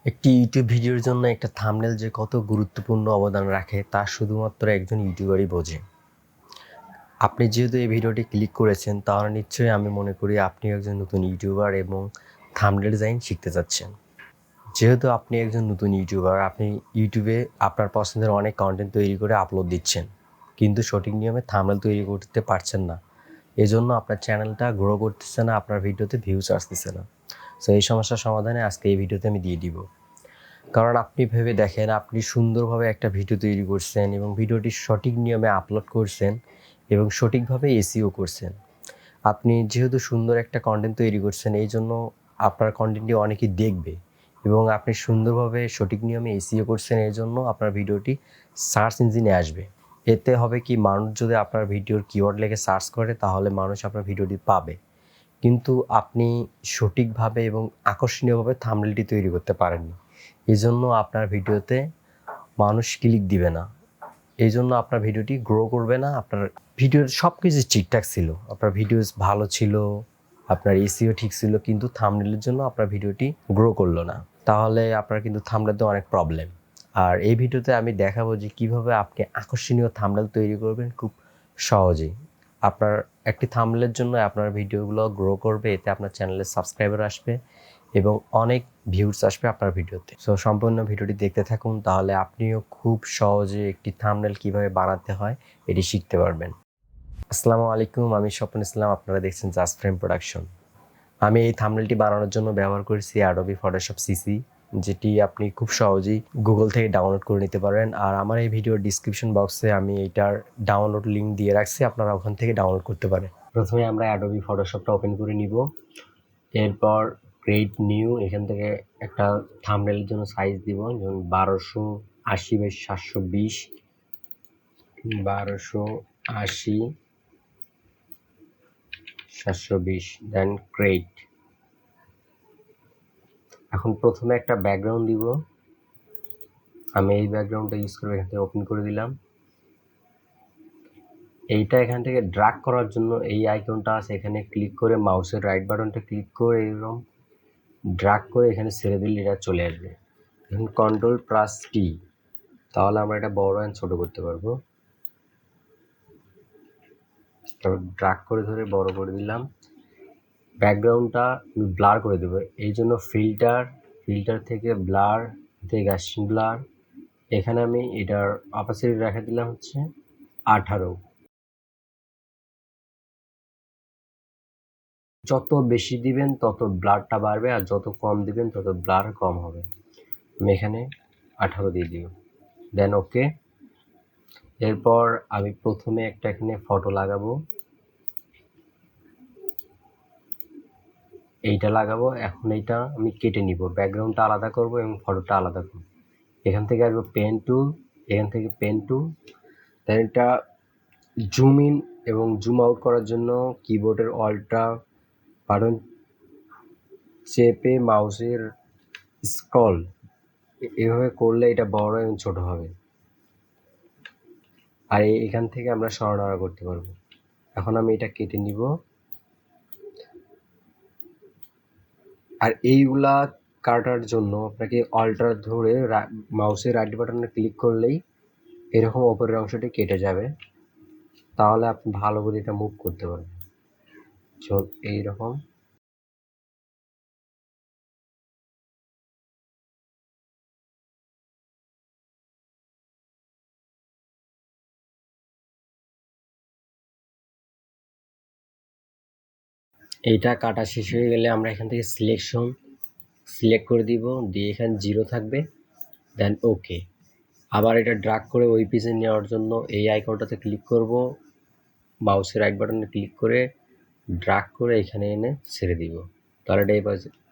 একটি ইউটিউব ভিডিওর জন্য একটা থাম্বনেল যে কত গুরুত্বপূর্ণ অবদান রাখে তা শুধুমাত্র একজন ইউটিউবারই বোঝে। আপনি যেহেতু এই ভিডিওটি ক্লিক করেছেন তাহলে নিশ্চয়ই আমি মনে করি আপনিও একজন নতুন ইউটিউবার এবং থাম্বনেল ডিজাইন শিখতে চাচ্ছেন। যেহেতু আপনি একজন নতুন ইউটিউবার, আপনি ইউটিউবে আপনার পছন্দের অনেক কন্টেন্ট তৈরি করে আপলোড দিচ্ছেন, কিন্তু সঠিক নিয়মে থাম্বনেল তৈরি করতে পারছেন না। এজন্য আপনার চ্যানেলটা গ্রো করতেছে না, আপনার ভিডিওতে ভিউজ আসতেছে না। সো এই সমস্যার সমাধানে আজকে এই ভিডিওতে আমি দিয়ে দিব। কারণ আপনি ভেবে দেখেন, আপনি সুন্দরভাবে একটা ভিডিও তৈরি করছেন এবং ভিডিওটি সঠিক নিয়মে আপলোড করছেন এবং সঠিকভাবে এসইও করছেন। আপনি যেহেতু সুন্দর একটা কন্টেন্ট তৈরি করছেন, এই জন্য আপনার কন্টেন্টটি অনেকেই দেখবে এবং আপনি সুন্দরভাবে সঠিক নিয়মে এসইও করছেন, এই জন্য আপনার ভিডিওটি সার্চ ইঞ্জিনে আসবে। এতে হবে কি, মানুষ যদি আপনার ভিডিওর কিওয়ার্ড লিখে সার্চ করে তাহলে মানুষ আপনার ভিডিওটি পাবে। কিন্তু আপনি সঠিকভাবে এবং আকর্ষণীয়ভাবে থাম্বনেলটি তৈরি করতে পারেননি। এজন্য আপনার ভিডিওতে মানুষ ক্লিক দিবে না। এই জন্য আপনার ভিডিওটি গ্রো করবে না। আপনার ভিডিওর সব কিছু ঠিকঠাক ছিল, আপনার ভিডিওস ভালো ছিল, আপনার এসইও ঠিক ছিল, কিন্তু থাম্বনেলের জন্য আপনার ভিডিওটি গ্রো করলো না। তাহলে আপনার কিন্তু থাম্বনেলতে অনেক প্রবলেম। আর এই ভিডিওতে আমি দেখাবো যে কীভাবে আপনি আকর্ষণীয় থাম্বনেল তৈরি করবেন খুব সহজেই। আপনার একটি থাম্বনেলের জন্য আপনার ভিডিওগুলো গ্রো করবে, এতে আপনার চ্যানেলে সাবস্ক্রাইবার আসবে এবং অনেক ভিউজ আসবে আপনার ভিডিওতে। সো সম্পূর্ণ ভিডিওটি দেখতে থাকুন, তাহলে আপনিও খুব সহজে একটি থাম্বনেল কীভাবে বানাতে হয় এটি শিখতে পারবেন। আসসালামু আলাইকুম, আমি স্বপন ইসলাম, আপনারা দেখছেন জাস্ট ফ্রেম প্রোডাকশন। আমি এই থাম্বনেলটি বানানোর জন্য ব্যবহার করেছি অ্যাডোবি ফটোশপ সিসি, যেটি আপনি খুব সহজেই গুগল থেকে ডাউনলোড করে নিতে পারেন। আর আমার এই ভিডিওর ডিসক্রিপশন বক্সে আমি এইটার ডাউনলোড লিঙ্ক দিয়ে রাখছি, আপনারা ওখান থেকে ডাউনলোড করতে পারেন। প্রথমে আমরা অ্যাডোবি ফটোশপটা ওপেন করে নিব। এরপর ক্রিয়েট নিউ, এখান থেকে একটা থাম্বনেলের জন্য সাইজ দিব, যেমন 1280x720, 1280x720, দেন ক্রিয়েট। এখন প্রথমে একটা ব্যাকগ্রাউন্ড দিব, আমি এই ব্যাকগ্রাউন্ডটা ইউজ করে এখান থেকে ওপেন করে দিলাম। এইটা এখান থেকে ড্র্যাগ করার জন্য এই আইকনটা আছে, এখানে ক্লিক করে মাউসের রাইট বাটনটা ক্লিক করে এরকম ড্র্যাগ করে এখানে ছেড়ে দিলে এটা চলে আসবে। এখন Ctrl+T, তাহলে আমরা এটা বড় অ্যান্ড ছোট করতে পারবো। তারপর ড্র্যাগ করে ধরে বড় করে দিলাম। ব্যাকগ্রাউন্ডটা ব্লার করে দেবো, এই জন্য ফিল্টার থেকে ব্লার, থেকে গ্যাসিং ব্লার, এখানে আমি এটার অপাসিটি রেখে দিলাম হচ্ছে 18। যত বেশি দিবেন তত ব্লারটা বাড়বে, আর যত কম দিবেন তত ব্লার কম হবে। আমি এখানে 18 দিয়ে দিব, দেন ওকে। এরপর আমি প্রথমে একটা এখানে ফটো লাগাবো, এইটা লাগাবো। এখন এইটা আমি কেটে নিব, ব্যাকগ্রাউন্ডটা আলাদা করব এবং ফটোটা আলাদা করব। এখান থেকে আসবো পেন টুল, এখান থেকে পেন টুল, দেন এটা জুম ইন এবং জুম আউট করার জন্য কিবোর্ডের অল্টা বাটন চেপে মাউসের স্ক্রল এভাবে করলে এটা বড় এবং ছোট হবে। আর এখান থেকে আমরা সরানোড়া করতে পারবো। এখন আমি এটা কেটে নিব। আর এইগুলা কাটার জন্য আপনাকে অল্টার ধরে মাউসের রাইট বাটনে ক্লিক করলেই এরকম ওপরের অংশটি কেটে যাবে, তাহলে আপনি ভালো করে এটা মুভ করতে পারবেন। এইরকম এইটা কাটা শেষ হয়ে গেলে আমরা এখান থেকে সিলেক্ট করে দিব, দিয়ে এখানে 0 থাকবে, দেন ওকে। আবার এটা ড্র্যাগ করে ওই পেজে নেওয়ার জন্য এই আইকনটাতে ক্লিক করব, মাউসের রাইট বাটনে ক্লিক করে ড্র্যাগ করে এখানে এনে ছেড়ে দিব, তাহলে এটা এই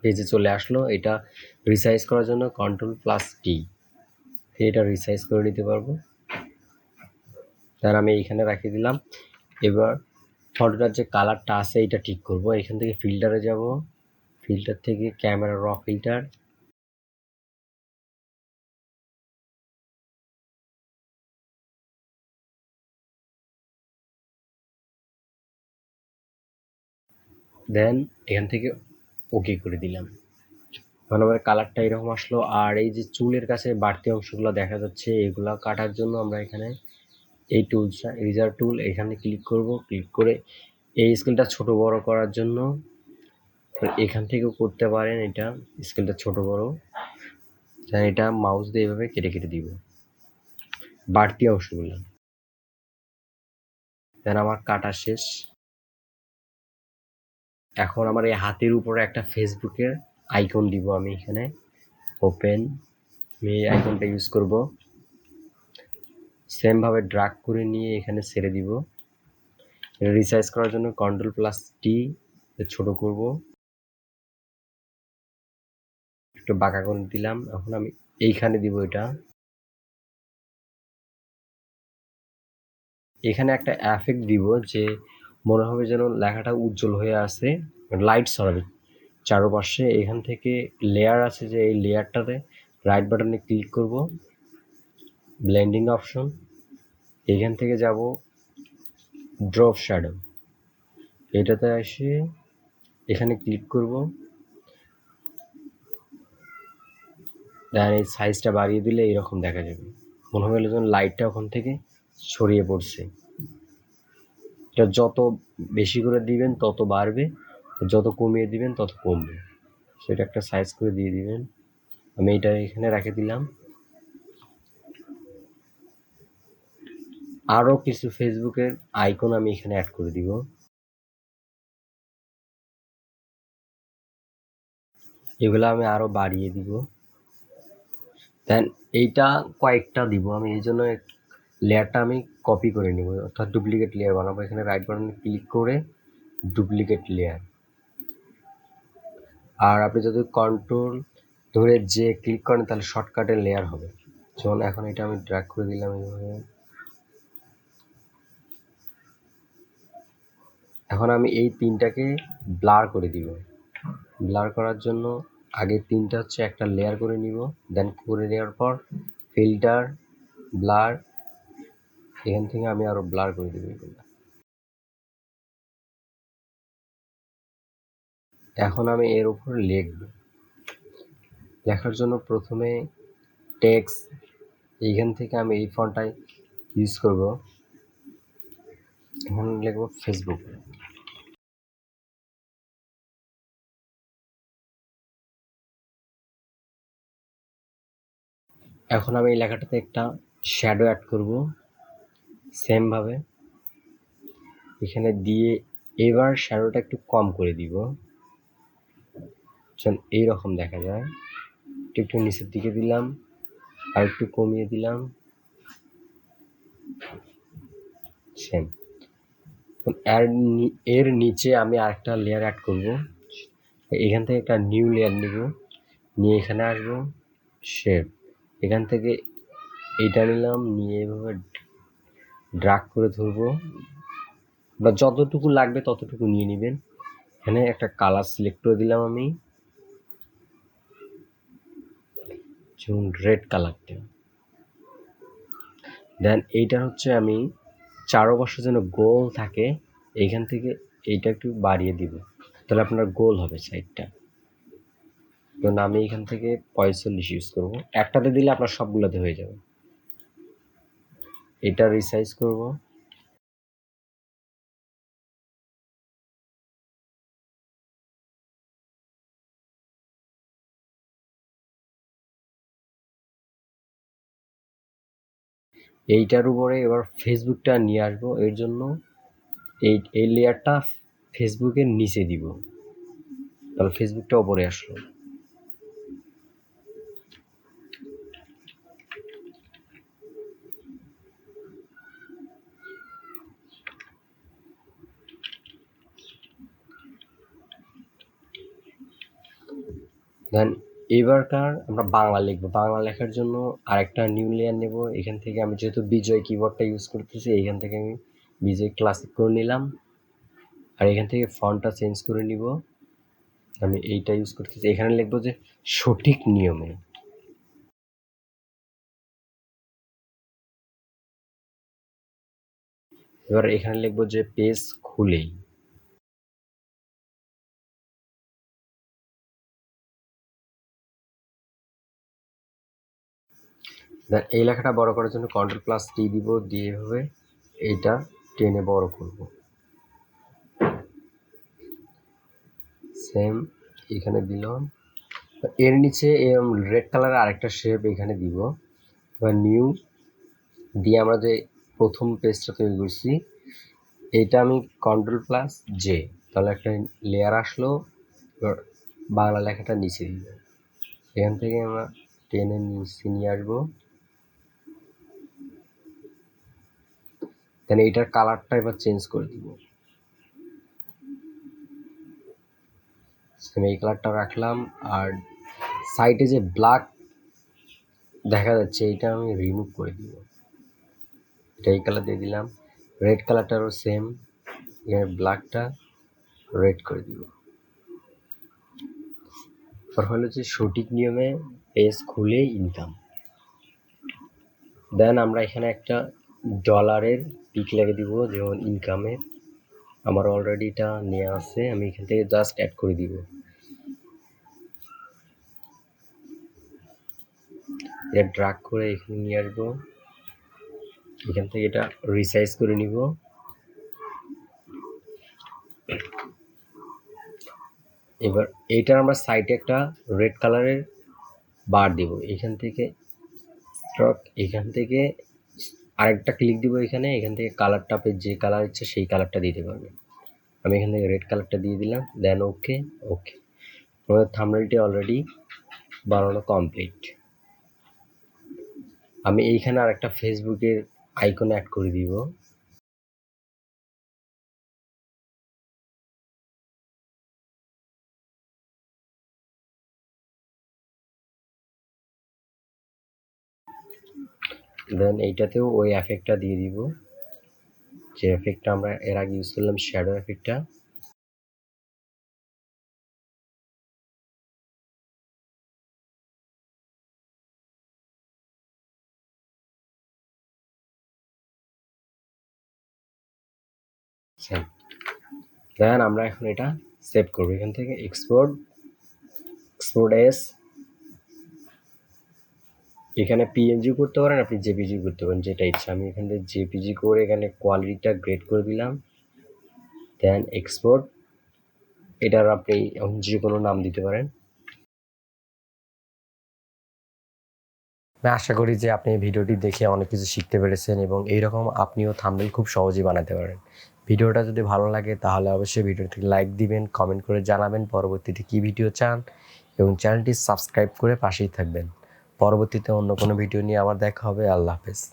পেজে চলে আসলো। এটা রিসাইজ করার জন্য Ctrl+T, এটা রিসাইজ করে নিতে পারবো। তার আমি এইখানে রাখিয়ে দিলাম। এবার ফটোটার যে কালারটা আছে এটা ঠিক করব, এখান থেকে ফিল্টারে যাব, ফিল্টার থেকে ক্যামেরা র ফিল্টার, দেন এখান থেকে ওকে করে দিলাম। এখন আমার কালারটা এরকম আসলো। আর এই যে চুলের কাছে বাড়তি অংশগুলো দেখা যাচ্ছে, এগুলো কাটার জন্য আমরা এখানে এই টুলসটা ইরেজার টুল এখানে ক্লিক করব। ক্লিক করে এই স্কেলটা ছোট বড় করার জন্য এখান থেকেও করতে পারেন, এটা স্কেলটা ছোট বড়। এটা মাউস দিয়ে এভাবে কেটে কেটে দিব বাড়তি অংশগুলো। দেন আমার কাটা শেষ। এখন আমার এই হাতের উপরে একটা ফেসবুকের আইকন দিব আমি এখানে। ওপেন, আমি এই আইকনটা ইউজ করব। সেমভাবে ড্রাগ করে নিয়ে এখানে ছেড়ে দিব। রিসাইজ করার জন্য Ctrl+T ছোট করব, একটু বাঁকা করে দিলাম। এখন আমি এইখানে দিব এটা। এখানে একটা এফেক্ট দিব যে মনে হবে যেন লেখাটা উজ্জ্বল হয়ে আছে, লাইট ছড়াবে চারপাশে। এখান থেকে লেয়ার আছে, যে এই লেয়ারটাতে রাইট বাটনে ক্লিক করব, ব্লেন্ডিং অপশন, এখান থেকে যাব ড্রপ শ্যাডো, এটাতে এসে এখানে ক্লিক করব। দেন এই সাইজটা বাড়িয়ে দিলে এরকম দেখা যাবে, মনে হবে যেন লাইটটা ওখান থেকে ছড়িয়ে পড়ছে। এটা যত বেশি করে দিবেন তত বাড়বে, যত কমিয়ে দিবেন তত কমবে। সেটা একটা সাইজ করে দিয়ে দিবেন। আমি এটা এখানে রেখে দিলাম। আরও কিছু ফেসবুকের আইকন আমি এখানে অ্যাড করে দিব। এগুলো আমি আরও বাড়িয়ে দিব। দেন এইটা কয়েকটা দিব আমি, এই জন্য লেয়ারটা আমি কপি করে নিব, অর্থাৎ ডুপ্লিকেট লেয়ার বানাবো। এখানে রাইট বাটনে ক্লিক করে ডুপ্লিকেট লেয়ার। আর আপনি যদি কন্ট্রোল ধরে যে ক্লিক করেন তাহলে শর্টকাটের লেয়ার হবে। যেমন এখন এটা আমি ড্র্যাগ করে দিলাম এইভাবে। এখন আমি এই তিনটাকে ব্লার করে দিব। ব্লার করার জন্য আগে তিনটা হচ্ছে একটা লেয়ার করে নিব, দেন করে নেওয়ার পর ফিল্টার, ব্লার, এখান থেকে আমি আরো ব্লার করে দিব এগুলো। এখন আমি এর উপর লিখব। লেখার জন্য প্রথমে টেক্সট, এইখান থেকে আমি এই ফন্টটাই ইউজ করব। এখন লিখব ফেসবুক। এখন আমি এই লেখাটাতে একটা শ্যাডো অ্যাড করব সেম ভাবে এখানে দিয়ে। এবার শ্যাডোটা একটু কম করে দিব, এইরকম দেখা যায়। একটু নিচের দিকে দিলাম, আর একটু কমিয়ে দিলাম, সেম। এর নিচে আমি আরেকটা লেয়ার অ্যাড করব। এখান থেকে একটা নিউ লেয়ার নিব, নিয়ে এখানে আসবো শেপ, এখান থেকে এইটা নিলাম, নিয়ে এভাবে ড্রাগ করে ধরবো, বা যতটুকু লাগবে ততটুকু নিয়ে নেবেন। এখানে একটা কালার সিলেক্ট করে দিলাম আমি, যেমন রেড কালারটা। দেন এইটা হচ্ছে আমি চারপাশে যেন গোল থাকে, এইখান থেকে এইটা একটু বাড়িয়ে দিব, তাহলে আপনার গোল হবে সাইডটা। কারণ আমি এখান থেকে 45 ইউজ করব, একটাতে দিলে আপনার সবগুলোতে হয়ে যাবে। এটা রিসাইজ করব। এইটার উপরে এবার ফেসবুকটা নিয়ে আসবো, এর জন্য এই লেয়ারটা ফেসবুকের নিচে দিব, তাহলে ফেসবুকটা উপরে আসলো। দেন এবারকার আমরা বাংলা লিখবো। বাংলা লেখার জন্য আরেকটা নিউ লেয়ার নেব। এখান থেকে আমি যেহেতু বিজয় কিবোর্ডটা ইউজ করতেছি, এইখান থেকে আমি বিজয় ক্লাসিক করে নিলাম। আর এখান থেকে ফন্টটা চেঞ্জ করে নিব, আমি এইটা ইউজ করতেছি। এখানে লিখবো যে সঠিক নিয়মে। এবার এখানে লিখবো যে পেজ খুলেই। দেন এই লেখাটা বড় করার জন্য Ctrl+T দিব, দিয়ে হবে এইটা টেনে বড় করব। সেম এখানে দিলাম। এর নিচে রেড কালারের আরেকটা শেপ এখানে দিব। এবার নিউ দিয়ে আমরা যে প্রথম পেজটা তৈরি করছি এইটা আমি Ctrl+J, তাহলে একটা লেয়ার আসলো। এবার বাংলা লেখাটা নিচে দিব। এখান থেকে আমরা টেনে নিচে নিয়ে আসবো। দেন এইটার কালারটা এবার চেঞ্জ করে দিব। আমি এই কালারটা রাখলাম। আর সাইডে যে ব্ল্যাক দেখা যাচ্ছে এইটা আমি রিমুভ করে দিব। এটা এই কালার দিয়ে দিলাম। রেড কালারটারও সেম, এর ব্ল্যাকটা রেড করে দিব। তারপর হলো যে সঠিক নিয়মে পেজ খুলে ইনকাম। দেন আমরা এখানে একটা ডলারের পিক লাগিয়ে দিব, যেমন ইনকামের। আমার অলরেডি এটা নেওয়া আছে, আমি এখান থেকে জাস্ট অ্যাড করে দিব। এটা ড্রাগ করে এখানে নিয়ে আসবো। এখান থেকে এটা রিসাইজ করে নিব। এবার এইটার আমরা সাইডে একটা রেড কালারের বার দিব। এখান থেকে স্ট্রক, এখান থেকে আরেকটা ক্লিক দিব এখানে থেকে কালারটা আপনি যে কালার ইচ্ছে সেই কালারটা দিতে পারবেন। আমি এখান থেকে রেড কালারটা দিয়ে দিলাম। দেন ওকে। আমাদের থাম্বনেলটি অলরেডি বানানো কমপ্লিট। আমি এইখানে আরেকটা ফেসবুকের আইকন অ্যাড করে দিব। দেন এইটাতেও ওই এফেক্টটা দিয়ে দিব, যে এফেক্টটা আমরা এর আগে ইউজ করলাম, শ্যাডো এফেক্টটা। দেন আমরা এখন এটা সেভ করবো। এখান থেকে এক্সপোর্ট এস, এখানে পিএনজি করতে পারেন, আপনি জেপিজি করতে পারেন, যেটা ইচ্ছা। আমি এখান থেকে জেপিজি করে এখানে কোয়ালিটিটা গ্রেড করে দিলাম। দেন এক্সপোর্ট, এটার আপনি যে কোনো নাম দিতে পারেন। আমি আশা করি যে আপনি এই ভিডিওটি দেখে অনেক কিছু শিখতে পেরেছেন এবং এইরকম আপনিও থাম্বনেল খুব সহজেই বানাতে পারেন। ভিডিওটা যদি ভালো লাগে তাহলে অবশ্যই ভিডিওটি লাইক দিবেন, কমেন্ট করে জানাবেন পরবর্তীতে কী ভিডিও চান এবং চ্যানেলটি সাবস্ক্রাইব করে পাশেই থাকবেন। পরবর্তীতে অন্য কোনো ভিডিও নিয়ে আবার দেখা হবে। আল্লাহ হাফেজ।